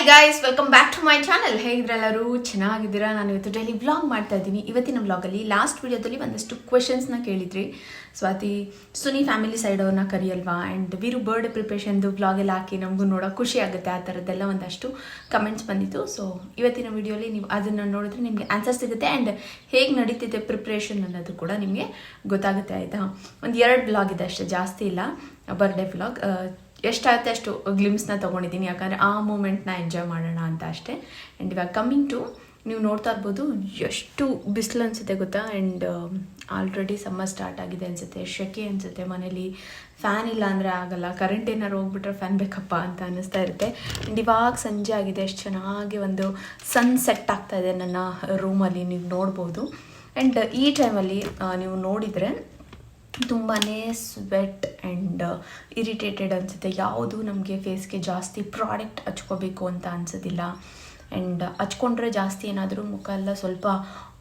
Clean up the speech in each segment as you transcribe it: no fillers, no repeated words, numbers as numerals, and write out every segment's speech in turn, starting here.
Hi guys, welcome back to my channel. ಹೇಗಿದ್ರೆಲ್ಲರೂ ಚೆನ್ನಾಗಿದ್ದೀರಾ? ನಾನು ಇವತ್ತು ಡೈಲಿ ವ್ಲಾಗ್ ಮಾಡ್ತಾ ಇದ್ದೀನಿ. ಇವತ್ತಿನ ವ್ಲಾಗಲ್ಲಿ ಲಾಸ್ಟ್ ವಿಡಿಯೋದಲ್ಲಿ ಒಂದಷ್ಟು ಕ್ವೆಶನ್ಸ್ನ ಕೇಳಿದ್ರಿ. ಸ್ವಾತಿ, ಸುನಿ ಫ್ಯಾಮಿಲಿ ಸೈಡ್ ಅವ್ರನ್ನ ಕರಿಯಲ್ವಾ, ಆ್ಯಂಡ್ ವೀರು ಬರ್ಡೇ ಪ್ರಿಪ್ರೇಷನ್ದು ವ್ಲಾಗೆಲ್ಲ ಹಾಕಿ ನಮಗೂ ನೋಡೋಕೆ ಖುಷಿ ಆಗುತ್ತೆ. ಆ ಥರದ್ದೆಲ್ಲ ಒಂದಷ್ಟು ಕಮೆಂಟ್ಸ್ ಬಂದಿತ್ತು. ಸೊ ಇವತ್ತಿನ ವಿಡಿಯೋಲಿ ನೀವು ಅದನ್ನು ನೋಡಿದ್ರೆ ನಿಮಗೆ ಆನ್ಸರ್ ಸಿಗುತ್ತೆ, ಆ್ಯಂಡ್ ಹೇಗೆ ನಡೀತಿದೆ ಪ್ರಿಪ್ರೇಷನ್ ಅನ್ನೋದು ಕೂಡ ನಿಮಗೆ ಗೊತ್ತಾಗುತ್ತೆ. ಆಯಿತಾ? ಒಂದು 2 ವ್ಲಾಗ್ ಇದೆ ಅಷ್ಟೇ, ಜಾಸ್ತಿ ಇಲ್ಲ. ಬರ್ಡೇ ವ್ಲಾಗ್ ಎಷ್ಟಾಗುತ್ತೆ ಅಷ್ಟು ಗ್ಲಿಮ್ಸ್ನ ತೊಗೊಂಡಿದ್ದೀನಿ, ಯಾಕಂದರೆ ಆ ಮೂಮೆಂಟ್ನ ಎಂಜಾಯ್ ಮಾಡೋಣ ಅಂತ ಅಷ್ಟೇ. ಆ್ಯಂಡ್ ಇವಾಗ ಕಮ್ಮಿಂಗ್ ಟು, ನೀವು ನೋಡ್ತಾ ಇರ್ಬೋದು ಎಷ್ಟು ಬಿಸಿಲು ಅನಿಸುತ್ತೆ ಗೊತ್ತಾ. ಆ್ಯಂಡ್ ಆಲ್ರೆಡಿ ಸಮ್ಮರ್ ಸ್ಟಾರ್ಟ್ ಆಗಿದೆ ಅನಿಸುತ್ತೆ, ಶೆಕೆ ಅನಿಸುತ್ತೆ. ಮನೇಲಿ ಫ್ಯಾನ್ ಇಲ್ಲ ಅಂದರೆ ಆಗಲ್ಲ, ಕರೆಂಟ್ ಏನಾರು ಹೋಗ್ಬಿಟ್ರೆ ಫ್ಯಾನ್ ಬೇಕಪ್ಪ ಅಂತ ಅನ್ನಿಸ್ತಾ ಇರುತ್ತೆ. ಆ್ಯಂಡ್ ಇವಾಗ ಸಂಜೆ ಆಗಿದೆ, ಎಷ್ಟು ಚೆನ್ನಾಗಿ ಒಂದು ಸನ್ ಸೆಟ್ ಆಗ್ತಾಯಿದೆ ನನ್ನ ರೂಮಲ್ಲಿ, ನೀವು ನೋಡ್ಬೋದು. ಆ್ಯಂಡ್ ಈ ಟೈಮಲ್ಲಿ ನೀವು ನೋಡಿದರೆ ತುಂಬಾ ಸ್ವೆಟ್ ಆ್ಯಂಡ್ ಇರಿಟೇಟೆಡ್ ಅನಿಸುತ್ತೆ. ಯಾವುದು ನಮಗೆ ಫೇಸ್ಗೆ ಜಾಸ್ತಿ ಪ್ರಾಡಕ್ಟ್ ಹಚ್ಕೋಬೇಕು ಅಂತ ಅನಿಸೋದಿಲ್ಲ. ಆ್ಯಂಡ್ ಹಚ್ಕೊಂಡ್ರೆ ಜಾಸ್ತಿ ಏನಾದರೂ ಮುಖ ಎಲ್ಲ ಸ್ವಲ್ಪ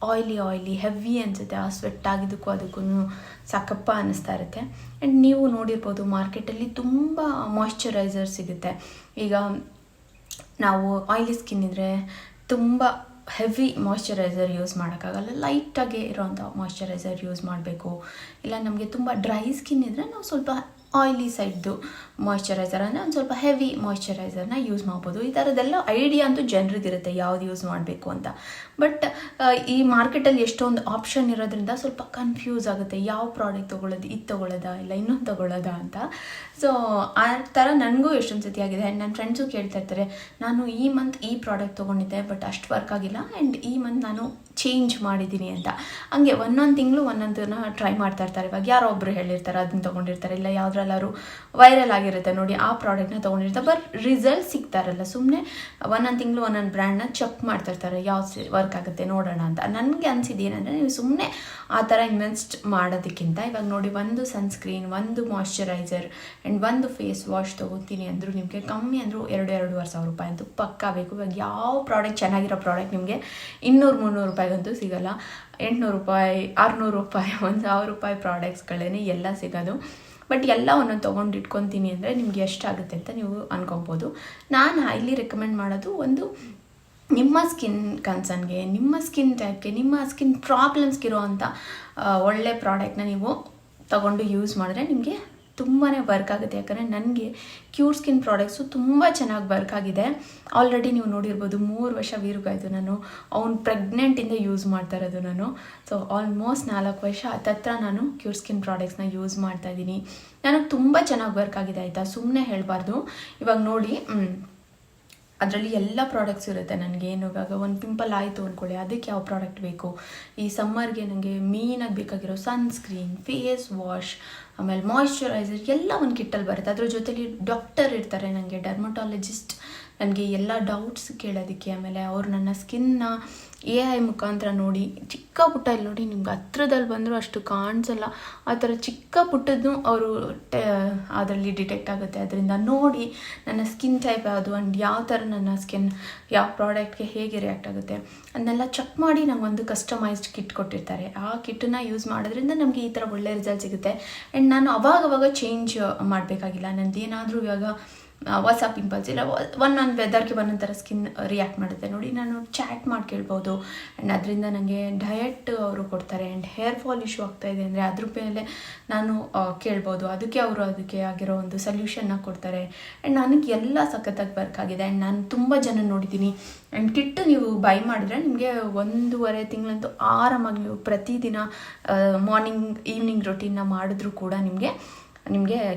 ಆಯ್ಲಿ ಹೆವಿ ಅನಿಸುತ್ತೆ. ಆ ಸ್ವೆಟ್ ಆಗಿದ್ದಕ್ಕೂ ಅದಕ್ಕೂ ಸಾಕಪ್ಪ ಅನ್ನಿಸ್ತಾ ಇರುತ್ತೆ. ಆ್ಯಂಡ್ ನೀವು ನೋಡಿರ್ಬೋದು, ಮಾರ್ಕೆಟಲ್ಲಿ ತುಂಬ ಮಾಯ್ಶ್ಚರೈಸರ್ ಸಿಗುತ್ತೆ. ಈಗ ನಾವು ಆಯ್ಲಿ ಸ್ಕಿನ್ ಇದ್ದರೆ ತುಂಬ ಹೆವಿ ಮಾಯ್ಶ್ಚರೈಸರ್ ಯೂಸ್ ಮಾಡೋಕ್ಕಾಗಲ್ಲ, ಲೈಟಾಗಿ ಇರೋವಂಥ ಮಾಯ್ಶ್ಚರೈಸರ್ ಯೂಸ್ ಮಾಡಬೇಕು. ಇಲ್ಲ ನಮಗೆ ತುಂಬ ಡ್ರೈ ಸ್ಕಿನ್ ಇದ್ದರೆ ನಾವು ಸ್ವಲ್ಪ ಆಯ್ಲಿ ಸೈಡ್ದು ಮಾಯ್ಶ್ಚರೈಸರ್ ಅಂದರೆ ಒಂದು ಸ್ವಲ್ಪ ಹೆವಿ ಮಾಯ್ಶ್ಚರೈಸರ್ನ ಯೂಸ್ ಮಾಡ್ಬೋದು. ಈ ಥರದ್ದೆಲ್ಲ ಐಡಿಯಾ ಅಂತೂ ಜನರಿಗಿರುತ್ತೆ ಯಾವ್ದು ಯೂಸ್ ಮಾಡಬೇಕು ಅಂತ. ಬಟ್ ಈ ಮಾರ್ಕೆಟಲ್ಲಿ ಎಷ್ಟೊಂದು ಆಪ್ಷನ್ ಇರೋದ್ರಿಂದ ಸ್ವಲ್ಪ ಕನ್ಫ್ಯೂಸ್ ಆಗುತ್ತೆ, ಯಾವ ಪ್ರಾಡಕ್ಟ್ ತೊಗೊಳ್ಳೋದು, ಇದು ತೊಗೊಳ್ಳೋದಾ ಇಲ್ಲ ಇನ್ನೊಂದು ತೊಗೊಳ್ಳೋದಾ ಅಂತ. ಸೊ ಆ ಥರ ನನಗೂ ಎಷ್ಟೊಂದು ಸತಿ ಆಗಿದೆ. ಆ್ಯಂಡ್ ನನ್ನ ಫ್ರೆಂಡ್ಸು ಕೇಳ್ತಾ ಇರ್ತಾರೆ, ನಾನು ಈ ಮಂತ್ ಈ ಪ್ರಾಡಕ್ಟ್ ತೊಗೊಂಡಿದ್ದೆ ಬಟ್ ಅಷ್ಟು ವರ್ಕ್ ಆಗಿಲ್ಲ, ಆ್ಯಂಡ್ ಈ ಮಂತ್ ನಾನು ಚೇಂಜ್ ಮಾಡಿದ್ದೀನಿ ಅಂತ. ಹಂಗೆ ಒಂದೊಂದು ತಿಂಗಳು ಒಂದೊಂದನ್ನ ಟ್ರೈ ಮಾಡ್ತಾ ಇರ್ತಾರೆ. ಇವಾಗ ಯಾರೋ ಒಬ್ಬರು ಹೇಳಿರ್ತಾರೆ ಅದನ್ನ ತೊಗೊಂಡಿರ್ತಾರೆ, ಇಲ್ಲ ಯಾವುದ್ರಲ್ಲಾರು ವೈರಲ್ ಆಗಿರುತ್ತೆ ನೋಡಿ ಆ ಪ್ರಾಡಕ್ಟ್ನ ತೊಗೊಂಡಿರ್ತಾರೆ, ಬಟ್ ರಿಸಲ್ಟ್ ಸಿಗ್ತಾರಲ್ಲ. ಸುಮ್ಮನೆ ಒಂದೊಂದು ತಿಂಗಳು ಒಂದೊಂದು ಬ್ರ್ಯಾಂಡ್ನ ಚೆಕ್ ಮಾಡ್ತಿರ್ತಾರೆ, ಯಾವ್ದು ವರ್ಕ್ ಆಗುತ್ತೆ ನೋಡೋಣ ಅಂತ. ನನಗೆ ಅನಿಸಿದ್ದು ಏನಂದರೆ, ನೀವು ಸುಮ್ಮನೆ ಆ ಥರ ಇನ್ವೆಸ್ಟ್ ಮಾಡೋದಕ್ಕಿಂತ ಇವಾಗ ನೋಡಿ, ಒಂದು ಸನ್ಸ್ಕ್ರೀನ್, ಒಂದು ಮಾಯ್ಶ್ಚರೈಸರ್ ಆ್ಯಂಡ್ ಒಂದು ಫೇಸ್ ವಾಶ್ ತೊಗೋತೀನಿ ಅಂದರೂ ನಿಮಗೆ ಕಮ್ಮಿ ಅಂದರೂ 2-2.5 ರೂಪಾಯಿ ಅಂತೂ ಪಕ್ಕಾ ಬೇಕು. ಇವಾಗ ಯಾವ ಪ್ರಾಡಕ್ಟ್ ಚೆನ್ನಾಗಿರೋ ಪ್ರಾಡಕ್ಟ್ ನಿಮಗೆ 200-300 ರೂಪಾಯಿಗಂತೂ ಸಿಗೋಲ್ಲ. 800 ರೂಪಾಯಿ, 600 ರೂಪಾಯಿ, 1000 ರೂಪಾಯಿ ಪ್ರಾಡಕ್ಟ್ಸ್ಗಳೇ ಎಲ್ಲ ಸಿಗೋದು. ಬಟ್ ಎಲ್ಲ ಒಂದೊಂದು ತೊಗೊಂಡು ಇಟ್ಕೊತೀನಿ ಅಂದರೆ ನಿಮ್ಗೆ ಎಷ್ಟಾಗುತ್ತೆ ಅಂತ ನೀವು ಅನ್ಕೊಬೋದು. ನಾನು ಹೈಲಿ ರೆಕಮೆಂಡ್ ಮಾಡೋದು, ಒಂದು ನಿಮ್ಮ ಸ್ಕಿನ್ ಕನ್ಸರ್ನ್ಗೆ, ನಿಮ್ಮ ಸ್ಕಿನ್ ಟೈಪ್ಗೆ, ನಿಮ್ಮ ಸ್ಕಿನ್ ಪ್ರಾಬ್ಲಮ್ಸ್ಗಿರೋ ಅಂಥ ಒಳ್ಳೆ ಪ್ರಾಡಕ್ಟ್ನ ನೀವು ತೊಗೊಂಡು ಯೂಸ್ ಮಾಡಿದ್ರೆ ನಿಮಗೆ ತುಂಬಾ ವರ್ಕ್ ಆಗುತ್ತೆ. ಯಾಕಂದರೆ ನನಗೆ ಕ್ಯೂರ್ ಸ್ಕಿನ್ ಪ್ರಾಡಕ್ಟ್ಸು ತುಂಬ ಚೆನ್ನಾಗಿ ವರ್ಕ್ ಆಗಿದೆ. ಆಲ್ರೆಡಿ ನೀವು ನೋಡಿರ್ಬೋದು, 3 ವರ್ಷ ವೀರ್ಗಾಯಿತು ನಾನು ಅವ್ನು ಪ್ರೆಗ್ನೆಂಟಿಂದ ಯೂಸ್ ಮಾಡ್ತಾ ಇರೋದು ನಾನು. ಸೊ ಆಲ್ಮೋಸ್ಟ್ 4 ವರ್ಷ ಹತ್ತತ್ರ ನಾನು ಕ್ಯೂರ್ ಸ್ಕಿನ್ ಪ್ರಾಡಕ್ಟ್ಸ್ನ ಯೂಸ್ ಮಾಡ್ತಾಯಿದ್ದೀನಿ. ನನಗೆ ತುಂಬ ಚೆನ್ನಾಗಿ ವರ್ಕ್ ಆಗಿದೆ. ಆಯಿತಾ? ಸುಮ್ಮನೆ ಹೇಳಬಾರ್ದು. ಇವಾಗ ನೋಡಿ, ಅದರಲ್ಲಿ ಎಲ್ಲ ಪ್ರಾಡಕ್ಟ್ಸ್ ಇರುತ್ತೆ. ನನಗೇನು ಇವಾಗ ಒಂದು ಪಿಂಪಲ್ ಆಯಿತು ಅಂದ್ಕೊಳ್ಳಿ, ಅದಕ್ಕೆ ಯಾವ ಪ್ರಾಡಕ್ಟ್ ಬೇಕು, ಈ ಸಮ್ಮರ್ಗೆ ನನಗೆ ಮೇಯ್ನಾಗಿ ಬೇಕಾಗಿರೋ ಸನ್ಸ್ಕ್ರೀನ್, ಫೇಸ್ ವಾಶ್, ಆಮೇಲೆ ಮಾಯ್ಶ್ಚರೈಸರ್ ಎಲ್ಲ ಒಂದು ಕಿಟ್ಟಲ್ಲಿ ಬರುತ್ತೆ. ಅದ್ರ ಜೊತೆಲಿ ಡಾಕ್ಟರ್ ಇರ್ತಾರೆ, ನನಗೆ ಡರ್ಮಟಾಲಜಿಸ್ಟ್, ನನಗೆ ಎಲ್ಲ ಡೌಟ್ಸ್ ಕೇಳೋದಕ್ಕೆ. ಆಮೇಲೆ ಅವರು ನನ್ನ ಸ್ಕಿನ್ನ AI ಮುಖಾಂತರ ನೋಡಿ, ಚಿಕ್ಕ ಪುಟ್ಟ ಇಲ್ಲಿ ನೋಡಿ, ನಿಮ್ಗೆ ಹತ್ರದಲ್ಲಿ ಬಂದರೂ ಅಷ್ಟು ಕಾಣಿಸಲ್ಲ, ಆ ಥರ ಚಿಕ್ಕ ಪುಟ್ಟದ್ದು ಅವರು ಅದರಲ್ಲಿ ಡಿಟೆಕ್ಟ್ ಆಗುತ್ತೆ. ಅದರಿಂದ ನೋಡಿ ನನ್ನ ಸ್ಕಿನ್ ಟೈಪ್ ಯಾವುದು ಆ್ಯಂಡ್ ಯಾವ ಥರ ನನ್ನ ಸ್ಕಿನ್ ಯಾವ ಪ್ರಾಡಕ್ಟ್ಗೆ ಹೇಗೆ ರಿಯಾಕ್ಟ್ ಆಗುತ್ತೆ ಅದನ್ನೆಲ್ಲ ಚೆಕ್ ಮಾಡಿ ನಂಗೆ ಒಂದು ಕಸ್ಟಮೈಸ್ಡ್ ಕಿಟ್ ಕೊಟ್ಟಿರ್ತಾರೆ. ಆ ಕಿಟ್ಟನ್ನು ಯೂಸ್ ಮಾಡೋದ್ರಿಂದ ನಮಗೆ ಈ ಥರ ಒಳ್ಳೆ ರಿಸಲ್ಟ್ ಸಿಗುತ್ತೆ. ಆ್ಯಂಡ್ ನಾನು ಅವಾಗವಾಗ ಚೇಂಜ್ ಮಾಡಬೇಕಾಗಿಲ್ಲ. ನಂದು ಏನಾದರೂ ಇವಾಗ ಹೊಸ ಪಿಂಪಲ್ಸ್ ಇಲ್ಲ, ಒಂದೊಂದು ವೆದರ್ಗೆ ಒಂದೊಂದು ಥರ ಸ್ಕಿನ್ ರಿಯಾಕ್ಟ್ ಮಾಡುತ್ತೆ ನೋಡಿ, ನಾನು ಚಾಟ್ ಮಾಡಿ ಕೇಳ್ಬೋದು. ಆ್ಯಂಡ್ ಅದರಿಂದ ನನಗೆ ಡಯಟ್ ಅವರು ಕೊಡ್ತಾರೆ. ಆ್ಯಂಡ್ ಹೇರ್ ಫಾಲ್ ಇಶ್ಯೂ ಆಗ್ತಾಯಿದೆ ಅಂದರೆ ಅದ್ರ ಮೇಲೆ ನಾನು ಕೇಳ್ಬೋದು, ಅದಕ್ಕೆ ಆಗಿರೋ ಒಂದು ಸೊಲ್ಯೂಷನ್ನ ಕೊಡ್ತಾರೆ. ಆ್ಯಂಡ್ ನನಗೆ ಎಲ್ಲ ಸಖತ್ತಾಗಿ ವರ್ಕ್ ಆಗಿದೆ. ಆ್ಯಂಡ್ ನಾನು ತುಂಬ ಜನ ನೋಡಿದ್ದೀನಿ. ಆ್ಯಂಡ್ ಕಿಟ್ಟು ನೀವು ಬೈ ಮಾಡಿದ್ರೆ ನಿಮಗೆ 1.5 ತಿಂಗಳಂತೂ ಆರಾಮಾಗಿ ನೀವು ಪ್ರತಿದಿನ ಮಾರ್ನಿಂಗ್ ಈವ್ನಿಂಗ್ ರೊಟೀನ್ನ ಮಾಡಿದ್ರೂ ಕೂಡ ನಿಮಗೆ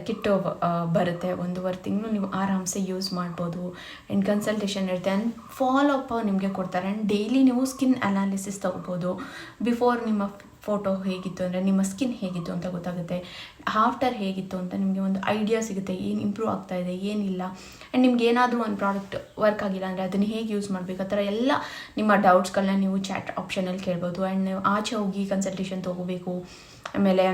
ಕಿಟ್ಟು ಬರುತ್ತೆ. 1.5 ತಿಂಗಳು ನೀವು ಆರಾಮ್ಸೆ ಯೂಸ್ ಮಾಡ್ಬೋದು. ಆ್ಯಂಡ್ ಕನ್ಸಲ್ಟೇಷನ್ ಇರುತ್ತೆ, ಆ್ಯಂಡ್ ಫಾಲೋ ಅಪ್ ನಿಮಗೆ ಕೊಡ್ತಾರೆ. ಆ್ಯಂಡ್ ಡೈಲಿ ನೀವು ಸ್ಕಿನ್ ಅನಾಲಿಸಿಸ್ ತೊಗೋಬೋದು. ಬಿಫೋರ್ ನಿಮ್ಮ ಫೋಟೋ ಹೇಗಿತ್ತು ಅಂದರೆ ನಿಮ್ಮ ಸ್ಕಿನ್ ಹೇಗಿತ್ತು ಅಂತ ಗೊತ್ತಾಗುತ್ತೆ, ಆಫ್ಟರ್ ಹೇಗಿತ್ತು ಅಂತ ನಿಮಗೆ ಒಂದು ಐಡಿಯಾ ಸಿಗುತ್ತೆ, ಏನು ಇಂಪ್ರೂವ್ ಆಗ್ತಾಯಿದೆ ಏನಿಲ್ಲ. ಆ್ಯಂಡ್ ನಿಮ್ಗೆ ಏನಾದರೂ ಒಂದು ಪ್ರಾಡಕ್ಟ್ ವರ್ಕ್ ಆಗಿಲ್ಲ ಅಂದರೆ ಅದನ್ನು ಹೇಗೆ ಯೂಸ್ ಮಾಡಬೇಕು, ಆ ಥರ ಎಲ್ಲ ನಿಮ್ಮ ಡೌಟ್ಸ್ಗಳನ್ನ ನೀವು ಚಾಟ್ ಆಪ್ಷನಲ್ಲಿ ಕೇಳ್ಬೋದು. ಆ್ಯಂಡ್ ನೀವು ಆಚೆ ಹೋಗಿ ಕನ್ಸಲ್ಟೇಷನ್ ತೊಗೋಬೇಕು. ಆಮೇಲೆ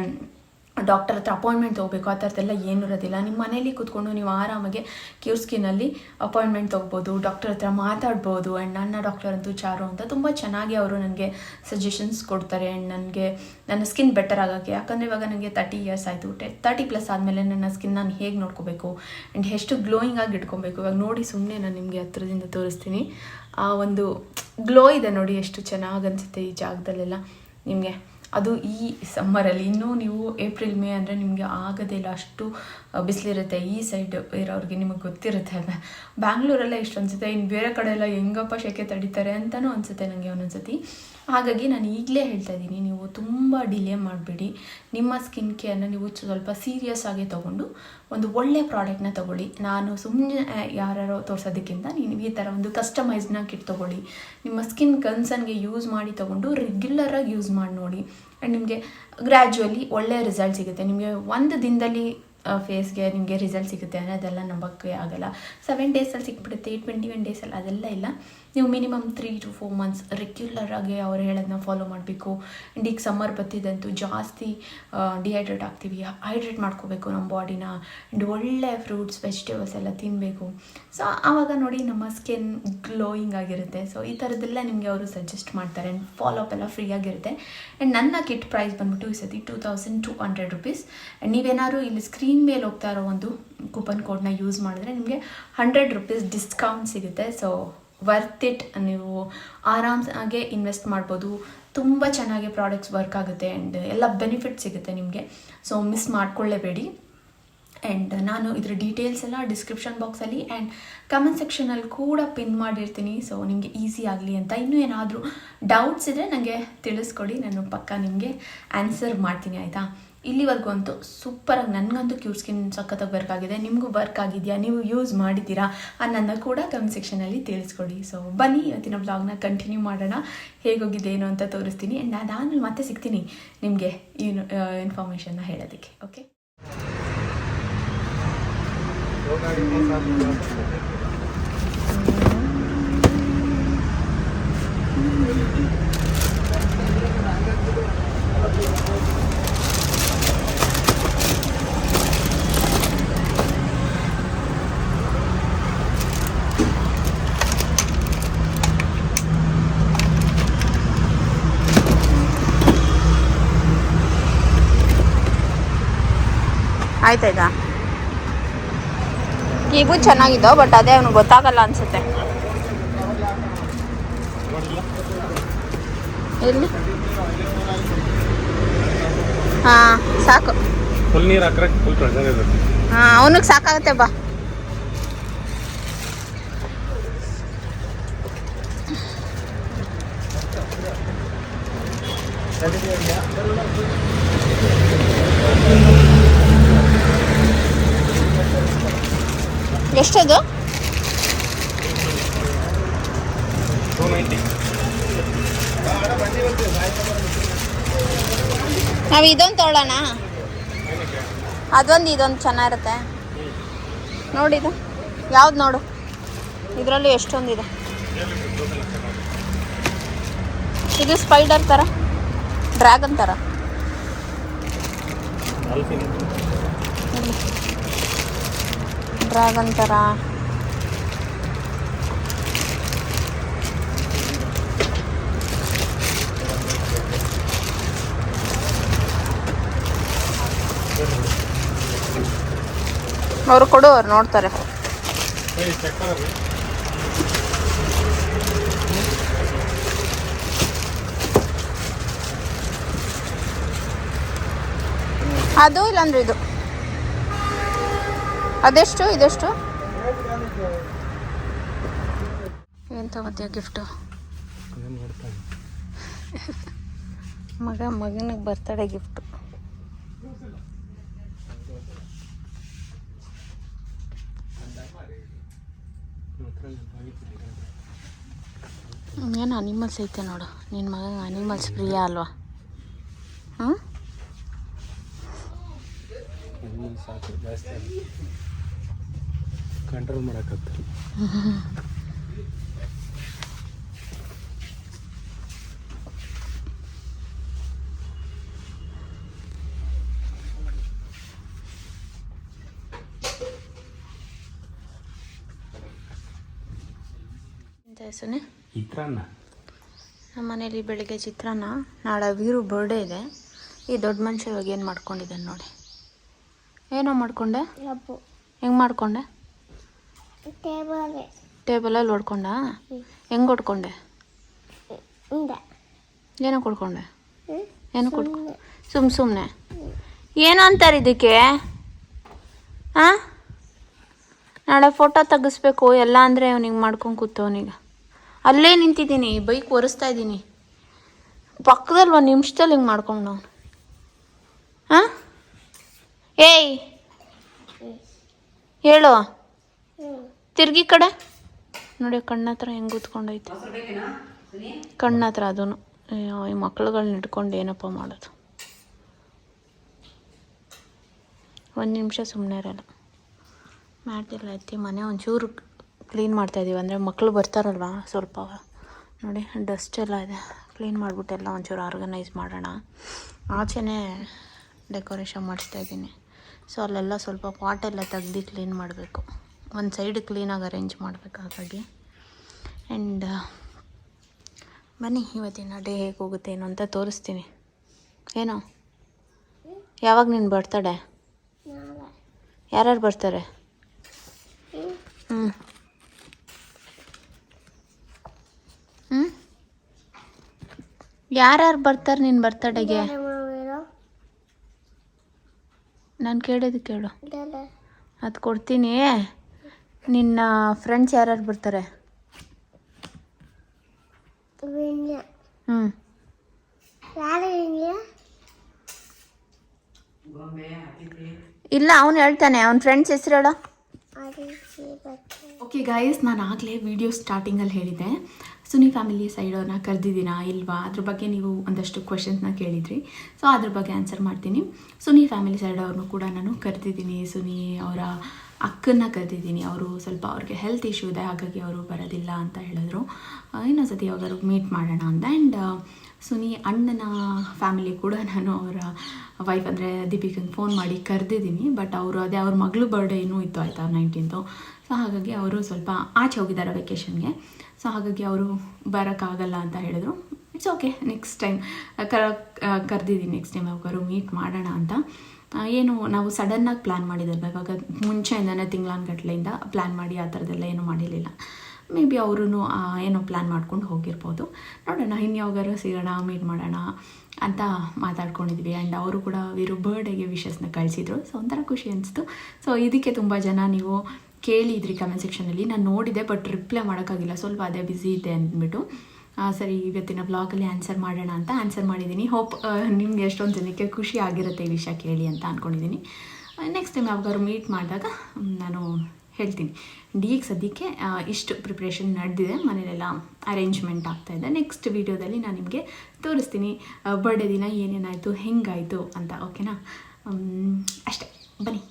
ಡಾಕ್ಟರ್ ಹತ್ರ ಅಪಾಯಿಂಟ್ಮೆಂಟ್ ತೊಗೋಬೇಕು ಆ ಥರದ್ದೆಲ್ಲ ಏನೂ ಇರೋದಿಲ್ಲ. ನಿಮ್ಮ ಮನೇಲಿ ಕೂತ್ಕೊಂಡು ನೀವು ಆರಾಮಾಗೆ ಕ್ಯೂರ್ ಸ್ಕಿನ್ನಲ್ಲಿ ಅಪಾಯಿಂಟ್ಮೆಂಟ್ ತೊಗ್ಬೋದು, ಡಾಕ್ಟರ್ ಹತ್ರ ಮಾತಾಡ್ಬೋದು. ಆ್ಯಂಡ್ ನನ್ನ ಡಾಕ್ಟರ್ ಅಂತೂ ಚಾರು ಅಂತ ತುಂಬ ಚೆನ್ನಾಗಿ ಅವರು ನನಗೆ ಸಜೆಷನ್ಸ್ ಕೊಡ್ತಾರೆ. ಆ್ಯಂಡ್ ನನಗೆ ನನ್ನ ಸ್ಕಿನ್ ಬೆಟರ್ ಆಗೋಕ್ಕೆ, ಯಾಕಂದರೆ ಇವಾಗ ನನಗೆ 30 ಇಯರ್ಸ್ ಆಯಿತು. 30+ ಆದಮೇಲೆ ನನ್ನ ಸ್ಕಿನ್ ನಾನು ಹೇಗೆ ನೋಡ್ಕೋಬೇಕು ಆ್ಯಂಡ್ ಎಷ್ಟು ಗ್ಲೋಯಿಂಗ್ ಆಗಿ ಇಟ್ಕೊಬೇಕು. ಇವಾಗ ನೋಡಿ ಸುಮ್ಮನೆ ನಾನು ನಿಮಗೆ ಹತ್ರದಿಂದ ತೋರಿಸ್ತೀನಿ. ಆ ಒಂದು ಗ್ಲೋ ಇದೆ ನೋಡಿ, ಎಷ್ಟು ಚೆನ್ನಾಗಿ ಅನಿಸುತ್ತೆ ಈ ಜಾಗದಲ್ಲೆಲ್ಲ ನಿಮಗೆ. ಅದು ಈ ಸಮ್ಮರಲ್ಲಿ. ಇನ್ನೂ ನೀವು ಏಪ್ರಿಲ್ ಮೇ ಅಂದರೆ ನಿಮಗೆ ಆಗೋದೇ ಇಲ್ಲ, ಅಷ್ಟು ಬಿಸಿಲಿರುತ್ತೆ. ಈ ಸೈಡ್ ಇರೋರಿಗೆ ನಿಮಗೆ ಗೊತ್ತಿರುತ್ತೆ. ಬ್ಯಾಂಗ್ಳೂರಲ್ಲೇ ಇಷ್ಟು ಅನಿಸುತ್ತೆ, ಇನ್ನು ಬೇರೆ ಕಡೆ ಎಲ್ಲ ಹೆಂಗಪ್ಪ ಸೆಕೆ ತಡೀತಾರೆ ಅಂತಲೂ ಅನಿಸುತ್ತೆ ನನಗೆ ಒಂದೊಂದ್ಸತಿ. ಹಾಗಾಗಿ ನಾನು ಈಗಲೇ ಹೇಳ್ತಾ ಇದ್ದೀನಿ, ನೀವು ತುಂಬ ಡಿಲೇ ಮಾಡಬೇಡಿ. ನಿಮ್ಮ ಸ್ಕಿನ್ ಕೇರ್ನ ನೀವು ಸ್ವಲ್ಪ ಸೀರಿಯಸ್ ಆಗಿ ತೊಗೊಂಡು ಒಂದು ಒಳ್ಳೆಯ ಪ್ರಾಡಕ್ಟ್ನ ತೊಗೊಳ್ಳಿ. ನಾನು ಸುಮ್ಮನೆ ಯಾರ್ಯಾರೋ ತೋರಿಸೋದಕ್ಕಿಂತ ನೀವು ಈ ಥರ ಒಂದು ಕಸ್ಟಮೈಸ್ನ ಕಿಟ್ ತೊಗೊಳ್ಳಿ. ನಿಮ್ಮ ಸ್ಕಿನ್ ಕನ್ಸರ್ನ್ಗೆ ಯೂಸ್ ಮಾಡಿ ತೊಗೊಂಡು ರೆಗ್ಯುಲರಾಗಿ ಯೂಸ್ ಮಾಡಿ ನೋಡಿ. ಆ್ಯಂಡ್ ನಿಮಗೆ ಗ್ರ್ಯಾಜುವಲಿ ಒಳ್ಳೆಯ ರಿಸಲ್ಟ್ ಸಿಗುತ್ತೆ. ನಿಮಗೆ ಒಂದು ದಿನದಲ್ಲಿ ಫೇಸ್ಗೆ ನಿಮಗೆ ರಿಸಲ್ಟ್ ಸಿಗುತ್ತೆ ಅಂದರೆ ಅದೆಲ್ಲ ನಂಬಕ್ಕೆ ಆಗೋಲ್ಲ. 7 ಡೇಸಲ್ಲಿ ಸಿಕ್ಬಿಡುತ್ತೆ, 21 ಡೇಸಲ್ಲಿ ಅದೆಲ್ಲ ಇಲ್ಲ. ನೀವು ಮಿನಿಮಮ್ 3 to 4 ಮಂತ್ಸ್ ರೆಗ್ಯುಲರಾಗಿ ಅವ್ರು ಹೇಳೋದನ್ನ ಫಾಲೋ ಮಾಡಬೇಕು. ಆ್ಯಂಡ್ ಈಗ ಸಮ್ಮರ್ ಬತ್ತಿದಂತೂ ಜಾಸ್ತಿ ಡಿಹೈಡ್ರೇಟ್ ಆಗ್ತೀವಿ. ಹೈಡ್ರೇಟ್ ಮಾಡ್ಕೋಬೇಕು ನಮ್ಮ ಬಾಡಿನ. ಆ್ಯಂಡ್ ಒಳ್ಳೆ ಫ್ರೂಟ್ಸ್ ವೆಜಿಟೇಬಲ್ಸ್ ಎಲ್ಲ ತಿನ್ನಬೇಕು. ಸೊ ಆವಾಗ ನೋಡಿ ನಮ್ಮ ಸ್ಕಿನ್ ಗ್ಲೋಯಿಂಗ್ ಆಗಿರುತ್ತೆ. ಸೊ ಈ ಥರದ್ದೆಲ್ಲ ನಿಮಗೆ ಅವರು ಸಜೆಸ್ಟ್ ಮಾಡ್ತಾರೆ. ಆ್ಯಂಡ್ ಫಾಲೋ ಅಪ್ ಎಲ್ಲ ಫ್ರೀ ಆಗಿರುತ್ತೆ. ಆ್ಯಂಡ್ ನನ್ನ ಕಿಟ್ ಪ್ರೈಸ್ ಬಂದ್ಬಿಟ್ಟು ಈ ಸತಿ 2200 rupees. ಆ್ಯಂಡ್ ನೀವೇನಾದ್ರು ಇಲ್ಲಿ ಸ್ಕ್ರೀನ್ ಮೇಲೆ ಹೋಗ್ತಾ ಇರೋ ಒಂದು ಕೂಪನ್ ಕೋಡ್ನ ಯೂಸ್ ಮಾಡಿದ್ರೆ ನಿಮಗೆ 100 rupees ಡಿಸ್ಕೌಂಟ್ ಸಿಗುತ್ತೆ. So worth it. ನೀವು ಆರಾಮಾಗೆ ಇನ್ವೆಸ್ಟ್ ಮಾಡ್ಬೋದು. ತುಂಬ ಚೆನ್ನಾಗಿ ಪ್ರಾಡಕ್ಟ್ಸ್ ವರ್ಕ್ ಆಗುತ್ತೆ ಆ್ಯಂಡ್ ಎಲ್ಲ ಬೆನಿಫಿಟ್ ಸಿಗುತ್ತೆ ನಿಮಗೆ. So miss ಮಾಡ್ಕೊಳ್ಳೇಬೇಡಿ. ಆ್ಯಂಡ್ ನಾನು ಇದರ ಡೀಟೇಲ್ಸ್ ಎಲ್ಲ ಡಿಸ್ಕ್ರಿಪ್ಷನ್ ಬಾಕ್ಸಲ್ಲಿ ಆ್ಯಂಡ್ ಕಮೆಂಟ್ ಸೆಕ್ಷನಲ್ಲಿ ಕೂಡ ಪಿನ್ ಮಾಡಿರ್ತೀನಿ. ಸೊ ನಿಮಗೆ ಈಸಿ ಆಗಲಿ ಅಂತ. ಇನ್ನೂ ಏನಾದರೂ ಡೌಟ್ಸ್ ಇದ್ದರೆ ನನಗೆ ತಿಳಿಸ್ಕೊಡಿ, ನಾನು ಪಕ್ಕ ನಿಮಗೆ ಆನ್ಸರ್ ಮಾಡ್ತೀನಿ, ಆಯಿತಾ. ಇಲ್ಲಿವರೆಗೂ ಅಂತೂ ಸೂಪರಾಗಿ, ನನಗಂತೂ ಕ್ಯೂರ್ ಸ್ಕಿನ್ ಸಖತ್ತಾಗಿ ವರ್ಕ್ ಆಗಿದೆ. ನಿಮಗೂ ವರ್ಕ್ ಆಗಿದೆಯಾ, ನೀವು ಯೂಸ್ ಮಾಡಿದ್ದೀರಾ ಅನ್ನೋದನ್ನ ಕೂಡ ಕಮೆಂಟ್ ಸೆಕ್ಷನಲ್ಲಿ ತಿಳಿಸ್ಕೊಡಿ. ಸೊ ಬನ್ನಿ ಇವತ್ತಿನ ಬ್ಲಾಗ್ನ ಕಂಟಿನ್ಯೂ ಮಾಡೋಣ. ಹೇಗೋಗಿದೆ ಏನು ಅಂತ ತೋರಿಸ್ತೀನಿ. ಆ್ಯಂಡ್ ನಾನು ಮತ್ತೆ ಸಿಗ್ತೀನಿ ನಿಮಗೆ ಏನು ಇನ್ಫಾರ್ಮೇಷನ್ನ ಹೇಳೋದಕ್ಕೆ. ಓಕೆ, ಆಯ್ತಾಯ್ತಾ. ಕೀಬು ಚೆನ್ನಾಗಿದ್ದೋ, ಬಟ್ ಅದೇ ಅವ್ನಿಗೆ ಗೊತ್ತಾಗಲ್ಲ ಅನ್ಸುತ್ತೆ. ಎಲ್ಲಿ? ಹಾಂ ಸಾಕು, ಫುಲ್ ನೀರು ಹಾಕ್ರೆ ಫುಲ್ ಪ್ರೆಷರ್ ಇರುತ್ತೆ. ಹಾಂ ಅವನಿಗೆ ಸಾಕಾಗುತ್ತೆ ಬಾ. ಎಷ್ಟದು? 290. ನಾವು ಇದೊಂದು ತೊಗೊಳ್ಳೋಣ. ಅದೊಂದು ಇದೊಂದು ಚೆನ್ನಾಗಿರುತ್ತೆ ನೋಡಿದು. ಯಾವ್ದು ನೋಡು, ಇದರಲ್ಲೂ ಎಷ್ಟೊಂದಿದೆ. ಇದು ಸ್ಪೈಡರ್ ಥರ, ಡ್ರ್ಯಾಗನ್ ಥರ. ಡ್ರ್ಯಾಗನ್ ಥರ. ಅವರು ಕೊಡು, ಅವ್ರು ನೋಡ್ತಾರೆ. ಅದು ಇಲ್ಲಾಂದ್ರೆ ಇದು. ಅದೆಷ್ಟು, ಇದೆಷ್ಟು? ಏನು ತಗೋತೀಯ ಗಿಫ್ಟು? ಮಗನಿಗೆ ಬರ್ತಡೇ ಗಿಫ್ಟು. ಏನು ಅನಿಮಲ್ಸ್ ಐತೆ ನೋಡು, ನಿನ್ನ ಮಗನಿಗೆ ಅನಿಮಲ್ಸ್ ಪ್ರಿಯ ಅಲ್ವಾ? ಹ್ಞೂ, ಕಂಟ್ರೋಲ್ ಮಾಡಕತ್ತ. ತಿಂತಾ ಸುನೆ ಚಿತ್ರಾನ್ನ. ನಮ್ಮ ಮನೇಲಿ ಬೆಳಿಗ್ಗೆ ಚಿತ್ರಾನ್ನ. ನಾಳೆ ವೀರು ಬರ್ಡೇ ಇದೆ. ಈ ದೊಡ್ಡ ಮನುಷ್ಯ ಇವಾಗ ಏನು ಮಾಡ್ಕೊಂಡಿದ್ದಾನೆ ನೋಡಿ. ಏನೋ ಮಾಡ್ಕೊಂಡೆ? ಹೆಂಗೆ ಮಾಡ್ಕೊಂಡೆ? ಟೇಬಲಲ್ಲಿ ಹೊಡ್ಕೊಂಡ? ಹೆಂಗೆ ಹೊಡ್ಕೊಂಡೆ? ಏನೋ ಕೊಡ್ಕೊಂಡೆ? ಏನು ಕೊಡ್ಕೊಂಡೆ? ಸುಮ್ಮನೆ ಏನು ಅಂತಾರೆ ಇದಕ್ಕೆ? ಹಾಂ, ನಾಳೆ ಫೋಟೋ ತೆಗಿಸ್ಬೇಕು ಎಲ್ಲ ಅಂದರೆ ಅವ್ನಿಗೆ ಮಾಡ್ಕೊಂಡು ಕೂತವನೀಗ. ಅಲ್ಲೇ ನಿಂತಿದ್ದೀನಿ, ಬೈಕ್ ಒರೆಸ್ತಾ ಇದ್ದೀನಿ ಪಕ್ಕದಲ್ಲಿ. ಒಂದು ನಿಮಿಷದಲ್ಲಿ ಹಿಂಗೆ ಮಾಡ್ಕೊಂಡು ನಾವು. ಹಾಂ, ಏಯ್ ಹೇಳು, ತಿರ್ಗಿ ಕಡೆ ನೋಡಿ. ಕಣ್ಣತ್ರ ಹೆಂಗೆ ಕೂತ್ಕೊಂಡೈತೆ, ಕಣ್ಣತ್ರ. ಅದೂ ಈ ಮಕ್ಳುಗಳನ್ನ ಇಟ್ಕೊಂಡು ಏನಪ್ಪ ಮಾಡೋದು. ಒಂದು ನಿಮಿಷ ಸುಮ್ಮನೆ ಇರಲ್ಲ. ಮ್ಯಾಟೆಲ್ಲ ಎತ್ತಿ ಮನೆ ಒಂಚೂರು ಕ್ಲೀನ್ ಮಾಡ್ತಾಯಿದ್ದೀವಿ. ಅಂದರೆ ಮಕ್ಕಳು ಬರ್ತಾರಲ್ವ, ಸ್ವಲ್ಪ ನೋಡಿ ಡಸ್ಟ್ ಎಲ್ಲ ಇದೆ. ಕ್ಲೀನ್ ಮಾಡಿಬಿಟ್ಟೆಲ್ಲ ಒಂಚೂರು ಆರ್ಗನೈಸ್ ಮಾಡೋಣ. ಆಚೆನೇ ಡೆಕೋರೇಷನ್ ಮಾಡಿಸ್ತಾಯಿದ್ದೀನಿ. ಸೊ ಅಲ್ಲೆಲ್ಲ ಸ್ವಲ್ಪ ಪಾಟೆಲ್ಲ ತೆಗ್ದು ಕ್ಲೀನ್ ಮಾಡಬೇಕು. ಒಂದು ಸೈಡ್ ಕ್ಲೀನಾಗಿ ಅರೇಂಜ್ ಮಾಡಬೇಕು. ಹಾಗಾಗಿ ಆ್ಯಂಡ್ ಬನ್ನಿ ಇವತ್ತಿನ ಡೇ ಹೇಗೆ ಹೋಗುತ್ತೆ ಏನು ಅಂತ ತೋರಿಸ್ತೀನಿ. ಏನೋ ಯಾವಾಗ ನೀನು ಬರ್ತಡೆ? ಯಾರ್ಯಾರು ಬರ್ತಾರೆ? ಯಾರ್ಯಾರು ಬರ್ತಾರೆ ನಿನ್ನ ಬರ್ತಡೆಗೆ? ನಾನು ಕೇಳೋದು ಕೇಳು. ಅದು ಕೊಡ್ತೀನಿ. ನಿನ್ನ ಫ್ರೆಂಡ್ಸ್ ಯಾರ್ಯಾರು ಬರ್ತಾರೆ? ಇಲ್ಲ, ಅವನು ಹೇಳ್ತಾನೆ. ಅವನ ಫ್ರೆಂಡ್ಸ್ ಹೆಸರು ಹೇಳೋ. ಓಕೆ ಗೈಸ್, ನಾನು ಆಗಲೇ ವಿಡಿಯೋ ಸ್ಟಾರ್ಟಿಂಗಲ್ಲಿ ಹೇಳಿದ್ದೆ ಸುನಿ ಫ್ಯಾಮಿಲಿ ಸೈಡವ್ರನ್ನ ಕರೆದಿದ್ದೀನಾ ಇಲ್ವಾ, ಅದ್ರ ಬಗ್ಗೆ ನೀವು ಒಂದಷ್ಟು ಕ್ವೆಶನ್ಸ್ನ ಕೇಳಿದ್ರಿ. ಸೊ ಅದ್ರ ಬಗ್ಗೆ ಆನ್ಸರ್ ಮಾಡ್ತೀನಿ. ಸುನಿ ಫ್ಯಾಮಿಲಿ ಸೈಡವ್ರನ್ನೂ ಕೂಡ ನಾನು ಕರೆದಿದ್ದೀನಿ. ಸುನಿ ಅವರ ಅಕ್ಕನ್ನ ಕರೆದಿದ್ದೀನಿ. ಅವರು ಸ್ವಲ್ಪ ಅವ್ರಿಗೆ ಹೆಲ್ತ್ ಇಶ್ಯೂ ಇದೆ, ಹಾಗಾಗಿ ಅವರು ಬರೋದಿಲ್ಲ ಅಂತ ಹೇಳಿದ್ರು. ಇನ್ನೊಂದ್ಸತಿ ಯಾವಾಗಾದ್ರು ಮೀಟ್ ಮಾಡೋಣ ಅಂತ. ಆ್ಯಂಡ್ ಸುನಿ ಅಣ್ಣನ ಫ್ಯಾಮಿಲಿ ಕೂಡ ನಾನು ಅವರ ವೈಫ್ ಅಂದರೆ ದೀಪಿಕಂಗೆ ಫೋನ್ ಮಾಡಿ ಕರೆದಿದ್ದೀನಿ. ಬಟ್ ಅವರು ಅದೇ ಅವ್ರ ಮಗಳು ಬರ್ಡೇ ಇನ್ನೂ ಇತ್ತು ಆಯಿತಾ 19th. ಸೊ ಹಾಗಾಗಿ ಅವರು ಸ್ವಲ್ಪ ಆಚೆ ಹೋಗಿದ್ದಾರೆ ವೆಕೇಷನ್ಗೆ. ಸೊ ಹಾಗಾಗಿ ಅವರು ಬರೋಕ್ಕಾಗಲ್ಲ ಅಂತ ಹೇಳಿದ್ರು. ಇಟ್ಸ್ ಓಕೆ, ನೆಕ್ಸ್ಟ್ ಟೈಮ್ ಕರೆದಿದ್ದೀನಿ. ನೆಕ್ಸ್ಟ್ ಟೈಮ್ ಯಾವಾಗಾದ್ರು ಮೀಟ್ ಮಾಡೋಣ ಅಂತ. ಏನು ನಾವು ಸಡನ್ನಾಗಿ ಪ್ಲ್ಯಾನ್ ಮಾಡಿದ್ದಲ್ವ, ಇವಾಗ ಮುಂಚೆಯಿಂದನೇ ತಿಂಗಳಾನ್ಗಟ್ಲೆಯಿಂದ ಪ್ಲ್ಯಾನ್ ಮಾಡಿ ಆ ಥರದ್ದೆಲ್ಲ ಏನೂ ಮಾಡಿರಲಿಲ್ಲ. ಮೇ ಬಿ ಅವರು ಏನೋ ಪ್ಲ್ಯಾನ್ ಮಾಡ್ಕೊಂಡು ಹೋಗಿರ್ಬೋದು. ನೋಡೋಣ, ಇನ್ನು ಯಾವಾಗಾರು ಸಿಗೋಣ, ಮೀಟ್ ಮಾಡೋಣ ಅಂತ ಮಾತಾಡ್ಕೊಂಡಿದ್ವಿ. ಆ್ಯಂಡ್ ಅವರು ಕೂಡ ವೀರು ಬರ್ಡೇಗೆ ವಿಶಸ್ನ ಕಳಿಸಿದ್ರು. ಸೊ ಒಂಥರ ಖುಷಿ ಅನಿಸ್ತು. ಸೊ ಇದಕ್ಕೆ ತುಂಬ ಜನ ನೀವು ಕೇಳಿದ್ರಿ ಕಮೆಂಟ್ ಸೆಕ್ಷನಲ್ಲಿ. ನಾನು ನೋಡಿದೆ, ಬಟ್ ರಿಪ್ಲೈ ಮಾಡೋಕ್ಕಾಗಿಲ್ಲ, ಸ್ವಲ್ಪ ಅದೇ ಬ್ಯುಸಿ ಇದೆ ಅಂದ್ಬಿಟ್ಟು. ಸರಿ, ಇವತ್ತಿನ ಬ್ಲಾಗಲ್ಲಿ ಆನ್ಸರ್ ಮಾಡೋಣ ಅಂತ ಆನ್ಸರ್ ಮಾಡಿದ್ದೀನಿ. ಹೋಪ್ ನಿಮ್ಗೆ ಎಷ್ಟೊಂದು ಜನಕ್ಕೆ ಖುಷಿ ಆಗಿರುತ್ತೆ ಈ ವಿಷಯ ಕೇಳಿ ಅಂತ ಅಂದ್ಕೊಂಡಿದ್ದೀನಿ. ನೆಕ್ಸ್ಟ್ ಟೈಮ್ ಯಾವಾಗಾದ್ರು ಮೀಟ್ ಮಾಡಿದಾಗ ನಾನು ಹೇಳ್ತೀನಿ. ಈಗ ಸದ್ಯಕ್ಕೆ ಇಷ್ಟು ಪ್ರಿಪ್ರೇಷನ್ ನಡೆದಿದೆ, ಮನೇಲೆಲ್ಲ ಅರೇಂಜ್ಮೆಂಟ್ ಆಗ್ತಾಯಿದೆ. ನೆಕ್ಸ್ಟ್ ವೀಡಿಯೋದಲ್ಲಿ ನಾನು ನಿಮಗೆ ತೋರಿಸ್ತೀನಿ ಬರ್ಡೇ ದಿನ ಏನೇನಾಯಿತು, ಹೆಂಗಾಯಿತು ಅಂತ. ಓಕೆನಾ? ಅಷ್ಟೇ, ಬನ್ನಿ.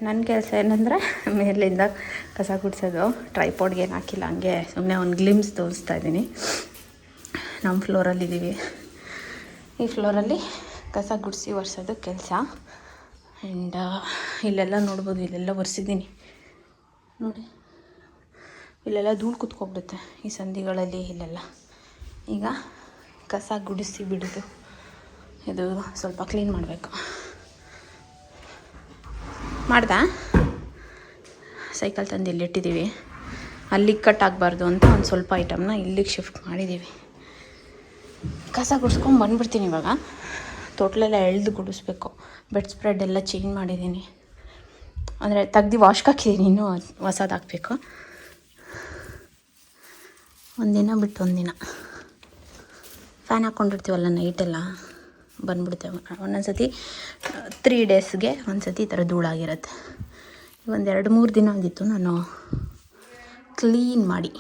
ನನ್ನ ಕೆಲಸ ಏನಂದರೆ ಮೇಲಿಂದ ಕಸ ಗುಡಿಸೋದು. ಟ್ರೈಪಾಡ್ಗೆ ಏನು ಹಾಕಿಲ್ಲ, ಹಂಗೆ ಸುಮ್ಮನೆ ಒಂದು ಗ್ಲಿಮ್ಸ್ ತೋರಿಸ್ತಾ ಇದ್ದೀನಿ. ನಮ್ಮ ಫ್ಲೋರಲ್ಲಿದ್ದೀವಿ. ಈ ಫ್ಲೋರಲ್ಲಿ ಕಸ ಗುಡಿಸಿ ಒರೆಸೋದು ಕೆಲಸ. ಆ್ಯಂಡ್ ಇಲ್ಲೆಲ್ಲ ನೋಡ್ಬೋದು, ಇಲ್ಲೆಲ್ಲ ಒರೆಸಿದ್ದೀನಿ ನೋಡಿ. ಇಲ್ಲೆಲ್ಲ ಧೂಳು ಕುತ್ಕೊಬಿಡುತ್ತೆ ಈ ಸಂಧಿಗಳಲ್ಲಿ. ಇಲ್ಲೆಲ್ಲ ಈಗ ಕಸ ಗುಡಿಸಿ ಬಿಡೋದು, ಇದು ಸ್ವಲ್ಪ ಕ್ಲೀನ್ ಮಾಡಬೇಕು. ಮಾಡ್ದಾ? ಸೈಕಲ್ ತಂದು ಇಲ್ಲಿಟ್ಟಿದ್ದೀವಿ. ಅಲ್ಲಿಗೆ ಕಟ್ ಆಗಬಾರ್ದು ಅಂತ ಒಂದು ಸ್ವಲ್ಪ ಐಟಮ್ನ ಇಲ್ಲಿಗೆ ಶಿಫ್ಟ್ ಮಾಡಿದ್ದೀವಿ. ಕಸ ಗುಡಿಸ್ಕೊಂಡು ಬಂದುಬಿಡ್ತೀನಿ ಇವಾಗ. ತೊಟ್ಲೆಲ್ಲ ಎಳೆದು ಗುಡಿಸ್ಬೇಕು. ಬೆಡ್ ಸ್ಪ್ರೆಡ್ ಎಲ್ಲ ಚೇಂಜ್ ಮಾಡಿದ್ದೀನಿ, ಅಂದರೆ ತೆಗ್ದು ವಾಶ್ಗೆ ಹಾಕಿದ್ದೀನಿ, ಇನ್ನೂ ಹೊಸದು ಹಾಕಬೇಕು. ಒಂದಿನ ಬಿಟ್ಟು ಒಂದಿನ ಫ್ಯಾನ್ ಹಾಕ್ಕೊಂಡಿರ್ತೀವಲ್ಲ ನೈಟೆಲ್ಲ, ಬಂದ್ಬಿಡ್ತೇವೆ. ಒಂದೊಂದು ಸತಿ 3 ಡೇಸ್ಗೆ ಒಂದು ಸತಿ ಈ ಥರ ಧೂಳಾಗಿರುತ್ತೆ. ಒಂದು 2-3 ದಿನ ಆಗಿತ್ತು ನಾನು ಕ್ಲೀನ್ ಮಾಡಿ.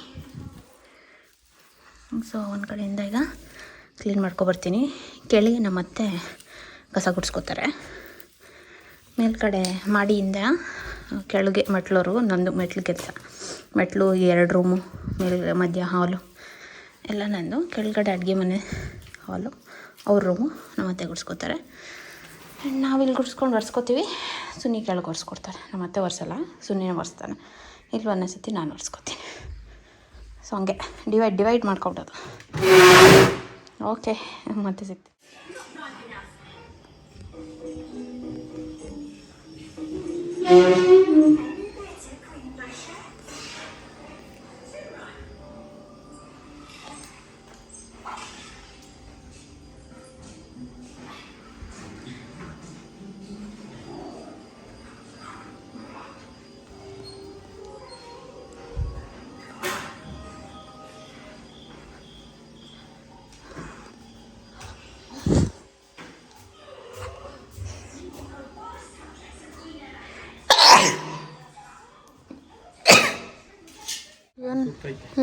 ಸೊ ಒಂದು ಕಡೆಯಿಂದ ಈಗ ಕ್ಲೀನ್ ಮಾಡ್ಕೊಬರ್ತೀನಿ. ಕೆಳಗೆ ನಮ್ಮ ಅತ್ತೆ ಕಸ ಗುಡಿಸ್ಕೊತಾರೆ. ಮೇಲ್ಗಡೆ ಮಾಡಿಯಿಂದ ಕೆಳಗೆ ಮೆಟ್ಲೋರ್ಗು ನಂದು ಮೆಟ್ಲು ಕೆಲಸ. ಮೆಟ್ಲು 2 ರೂಮು, ಮೇಲೆ ಮಧ್ಯ ಹಾಲು ಎಲ್ಲ ನಂದು. ಕೆಳಗಡೆ ಅಡುಗೆ ಮನೆ ಹಾಲು ಅವ್ರ ರೂಮು ನಮ್ಮ ಅತ್ತೆ ಗುಡಿಸ್ಕೊತಾರೆ. ನಾವಿಲ್ಲಿ ಗುಡಿಸ್ಕೊಂಡು ಒರೆಸ್ಕೊತೀವಿ. ಸುನಿ ಕೆಳಗೆ ಒರೆಸ್ಕೊಡ್ತಾರೆ. ನಮ್ಮ ಅತ್ತೆ ಒರೆಸಲ್ಲ, ಸುನಿನೇ ಒರೆಸ್ತಾನೆ. ಇಲ್ಲಿ ಒಂದೊಂದು ಸತಿ ನಾನು ಒರೆಸ್ಕೊತೀನಿ. ಸೊ ಹಂಗೆ ಡಿವೈಡ್ ಮಾಡ್ಕೊಬಿಡೋದು. ಓಕೆ, ಮತ್ತೆ ಸಿಗ್ತೀವಿ.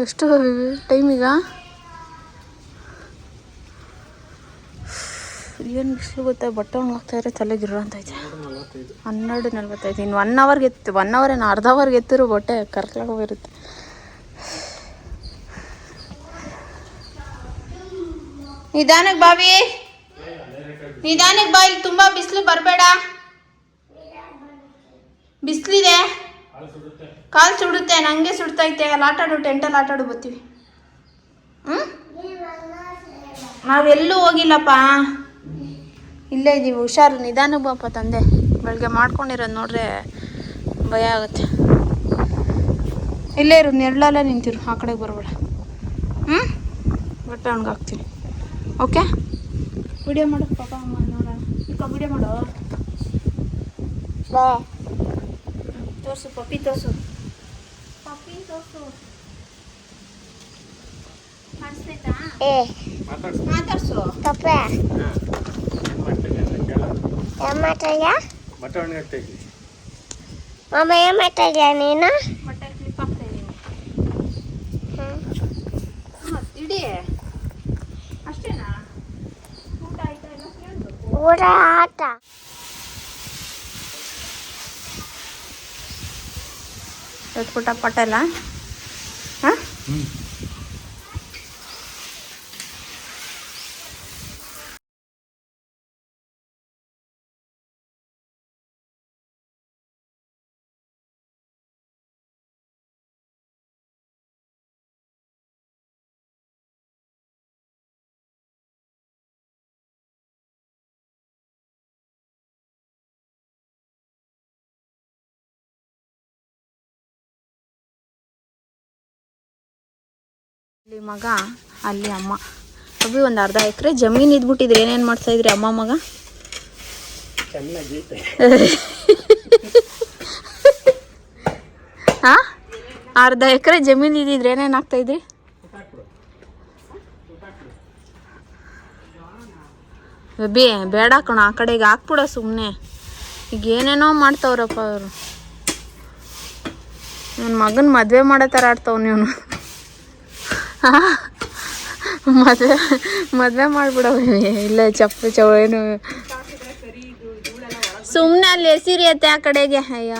ಎಷ್ಟು ಟೈಮ್ ಈಗ? ಏನು ಬಿಸಿಲು ಗೊತ್ತಾ, ಬಟ್ಟೆ ಒಣಗಾಗ್ತಾ ಇದ್ರೆ ತಲೆ ಗಿರ ಅಂತೈತೆ. 12:45. ಇನ್ನು 1 ಅವರ್ಗೆ ಎತ್ತು, 1 ಅವರ್ ಏನು ಅರ್ಧ ಅವರ್ಗೆ ಎತ್ತಿರೋ ಬಟ್ಟೆ ಕರ್ಲಾಗೋಗಿರುತ್ತೆ. ನಿಧಾನಕ್ಕೆ ಬಾವಿ, ನಿಧಾನಕ್ಕೆ ಬಾ, ಇಲ್ಲಿ ತುಂಬ ಬಿಸಿಲು ಬರಬೇಡ. ಬಿಸಿಲಿದೆ, ಕಾಲು ಸುಡುತ್ತೆ. ನನಗೆ ಸುಡ್ತೈತೆ. ಅಲ್ಲಿ ಆಟಾಡು, ಟೆಂಟಲ್ಲಿ ಆಟಾಡು, ಬರ್ತೀವಿ. ನಾವೆಲ್ಲೂ ಹೋಗಿಲ್ಲಪ್ಪ, ಇಲ್ಲೇ ಇದ್ದೀವಿ. ಹುಷಾರು, ನಿಧಾನಕ್ಕೆ ಬಾಪ ತಂದೆ. ಬೆಳಗ್ಗೆ ಮಾಡ್ಕೊಂಡಿರೋದು ನೋಡ್ರೆ ಭಯ ಆಗುತ್ತೆ. ಇಲ್ಲೇ ಇರು, ನೆರಳಲ್ಲೇ ನಿಂತಿರು, ಆ ಕಡೆಗೆ ಬರಬೇಡ. ಬಟ್ಟೆ ಒಣಗಾಕ್ತೀನಿ. ಓಕೆ, ವಿಡಿಯೋ ಮಾಡು ಪಾಪ ಅಮ್ಮ, ನೋಡೋಣ. ಈಗ ವಿಡಿಯೋ ಮಾಡು, ಬಾ ತೋರಿಸು. ಪಪ್ಪಿ ತೋರಿಸು, ಪಪ್ಪಿ ತೋರಿಸು. ಕಾಣಿಸ್ತೈತಾ? ಮಾತಾಡ್ಸು. ಬಟ್ಟೆ ಒಣಗಾಗ್ತಾ ಇದ್ವಿ. ಮಮ್ಮ ಏನು ಮಾಡ್ತಾ ಇದೀಯ ನೀನು? ಬಟ್ಟೆ ಕ್ಲಿಪ್ ಹಾಕ್ತಾ ಇದ್ದೀನಿ. ಇಡೀ ಅಷ್ಟೇನಾ? ಊಟ ಆಯ್ತಾ? ಎಲ್ಲ ಕೇಳಬೇಕು. ಊಟ ಆಟ ಎತ್ಬಿಟ್ಟ ಪಟ್ಟೆಲ್ಲ. ಹಾಂ, ಇಲ್ಲಿ ಮಗ, ಅಲ್ಲಿ ಅಮ್ಮ. ಅಭಿ ಒಂದು ಅರ್ಧ ಎಕರೆ ಜಮೀನು ಇದ್ಬಿಟ್ಟಿದ್ರೆ ಏನೇನು ಮಾಡ್ತಾಯಿದ್ರಿ ಅಮ್ಮ ಮಗ? ಹಾಂ, ಅರ್ಧ ಎಕರೆ ಜಮೀನು ಇದ್ದಿದ್ರೆ ಏನೇನು ಆಗ್ತಾಯಿದ್ರಿ? ಬೇ ಬೇಡ ಕಣ, ಆ ಕಡೆಗೆ ಹಾಕ್ಬಿಡ ಸುಮ್ಮನೆ. ಈಗ ಏನೇನೋ ಮಾಡ್ತಾವ್ರಪ್ಪ ಅವರು. ನನ್ನ ಮಗನ ಮದುವೆ ಮಾಡೋ ಥರ ಆಡ್ತಾವ ನೀವು. ಮದುವೆ ಮಾಡ್ಬಿಡವ. ಇಲ್ಲ ಏನು ಸುಮ್ಮನೆ ಅಲ್ಲಿ ಎಸಿರಿಯತ್ತೆ ಆ ಕಡೆಗೆ. ಅಯ್ಯ,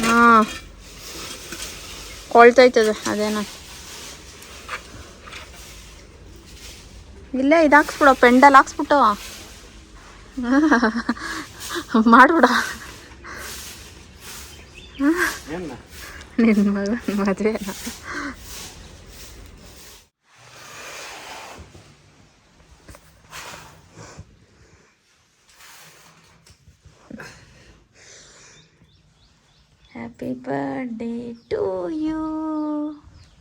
ಹಾಂ, ಕೊಳ್ತೈತದೆ ಅದೇನ. ಇಲ್ಲೇ ಇದು ಹಾಕ್ಸ್ಬಿಡ, ಪೆಂಡಲ್ ಹಾಕ್ಸ್ಬಿಟ್ಟು ಮಾಡ್ಬಿಡ. ನಿನ್ನ ಮಗ ಮದುವೆ happy birthday to you.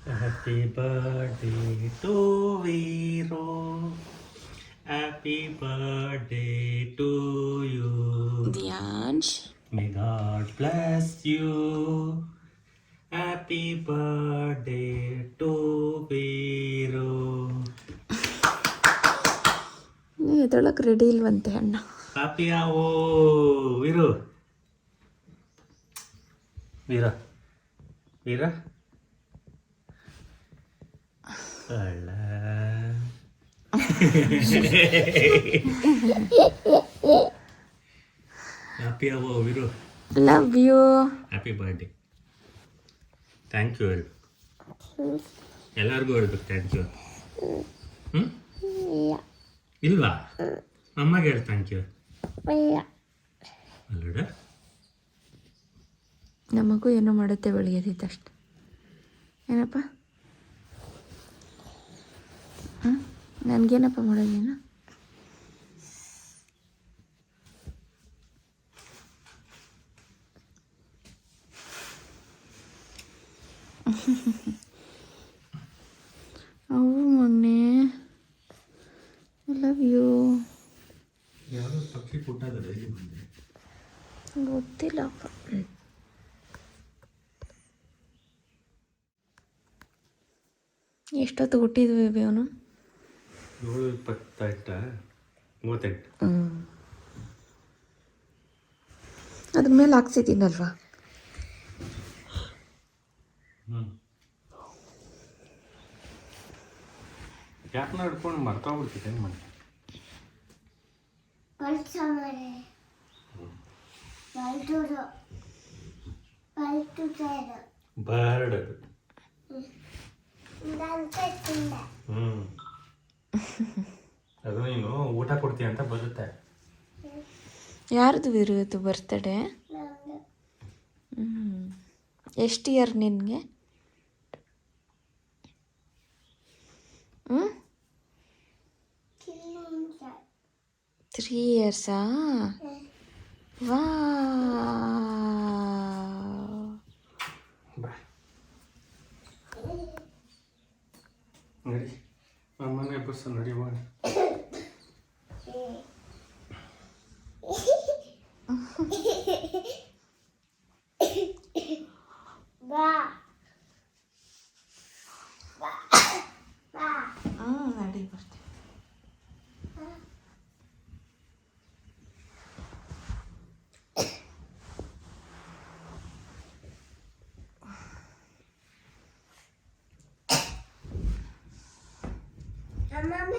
Happy birthday to Veeru. Happy birthday to you Diyansh. May God bless you. Happy birthday to Veeru. ನೀ ಎದೊಳಕ್ಕೆ ರೆಡಿ ಇಲ್ವಂತೆ ಅಣ್ಣ. Happy ಆವೋ ವೀರು. ವೀರ ವೀರ ಅಲ್ಲ. ಹ್ಯಾಪಿ ಆವೋ Veeru. Love you. Happy birthday. Thank you ಹೇಳು. ಎಲ್ಲರಿಗೂ ಹೇಳ್ಬೇಕು ಥ್ಯಾಂಕ್ ಯು. ಇಲ್ವಾ? ಅಮ್ಮಗೆ ಹೇಳು ಥ್ಯಾಂಕ್ ಯು. ಅಲ್ಲಡ ನಮಗೂ ಏನೋ ಮಾಡುತ್ತೆ ಬೆಳಗ್ಗೆದಿದ್ದಷ್ಟು ಏನಪ್ಪ ನನಗೇನಪ್ಪ ಮಾಡೋದು ನೀನು ಅವು ಮಗನೇ ಐ ಲವ್ ಯು ಯಾವುದೋ ಪಕ್ಷಿ ಪುಟ್ಟದ ಇಲ್ಲಿ ಬಂದೆ ಗೊತ್ತಿಲ್ಲಪ್ಪ ಎಷ್ಟೊತ್ತು ಹುಟ್ಟಿದ್ವಿ ಬೇಬಿ ಅವನು 7:28 ಅದ್ರ ಮೇಲೆ ಹಾಕ್ಸಿದ್ದೀನಲ್ವಾ ಯಾಕನ್ನ ಹಿಡ್ಕೊಂಡು ಮರ್ತೋಗ್ಬಿಡ್ತಿದ್ದೆ ಮನೆ ಬರ್ಡ್ ಅದು ಅದು ನೀನು ಊಟ ಕೊಡ್ತೀಯ ಅಂತ ಬರುತ್ತೆ ಯಾರ್ದು ಇವತ್ತು ಬರ್ತಡೇ ಎಷ್ಟು ಇಯರ್ ನಿನಗೆ 3 ಇಯರ್ಸಾ ವಾ ಬಾ ನಡಿ ಅಮ್ಮನೇ ಬಸ್ ನಡಿ ಹೋಗೋಣ